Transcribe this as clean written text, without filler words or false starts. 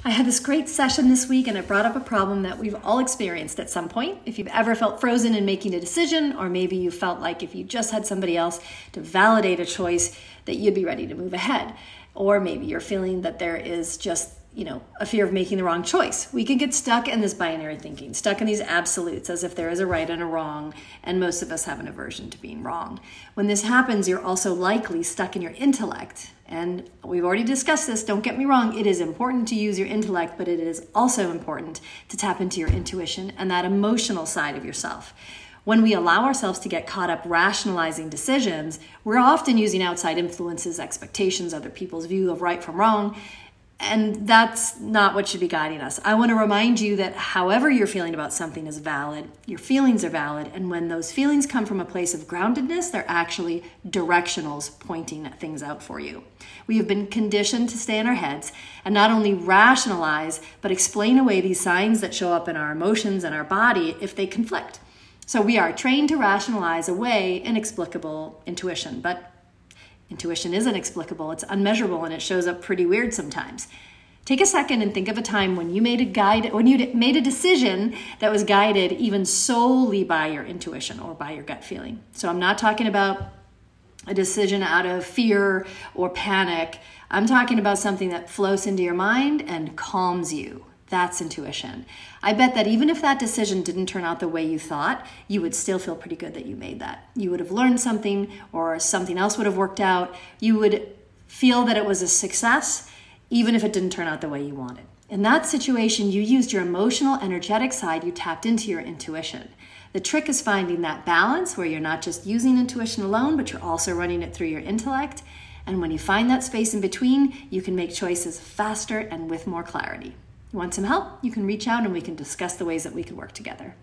I had this great session this week and it brought up a problem that we've all experienced at some point. If you've ever felt frozen in making a decision, or maybe you felt like if you just had somebody else to validate a choice that you'd be ready to move ahead. Or maybe you're feeling that there is just, a fear of making the wrong choice. We can get stuck in this binary thinking, stuck in these absolutes as if there is a right and a wrong, and most of us have an aversion to being wrong. When this happens, you're also likely stuck in your intellect. And we've already discussed this, don't get me wrong, it is important to use your intellect, but it is also important to tap into your intuition and that emotional side of yourself. When we allow ourselves to get caught up rationalizing decisions, we're often using outside influences, expectations, other people's view of right from wrong, and that's not what should be guiding us. I want to remind you that however you're feeling about something is valid, your feelings are valid, and when those feelings come from a place of groundedness, they're actually directionals pointing things out for you. We have been conditioned to stay in our heads and not only rationalize, but explain away these signs that show up in our emotions and our body if they conflict. So we are trained to rationalize away inexplicable intuition, but intuition is inexplicable, it's unmeasurable, and it shows up pretty weird sometimes. Take a second and think of a time when you made a decision that was guided even solely by your intuition or by your gut feeling. So I'm not talking about a decision out of fear or panic. I'm talking about something that flows into your mind and calms you. That's intuition. I bet that even if that decision didn't turn out the way you thought, you would still feel pretty good that you made that. You would have learned something, or something else would have worked out. You would feel that it was a success, even if it didn't turn out the way you wanted. In that situation, you used your emotional, energetic side. You tapped into your intuition. The trick is finding that balance where you're not just using intuition alone, but you're also running it through your intellect. And when you find that space in between, you can make choices faster and with more clarity. You want some help? You can reach out and we can discuss the ways that we can work together.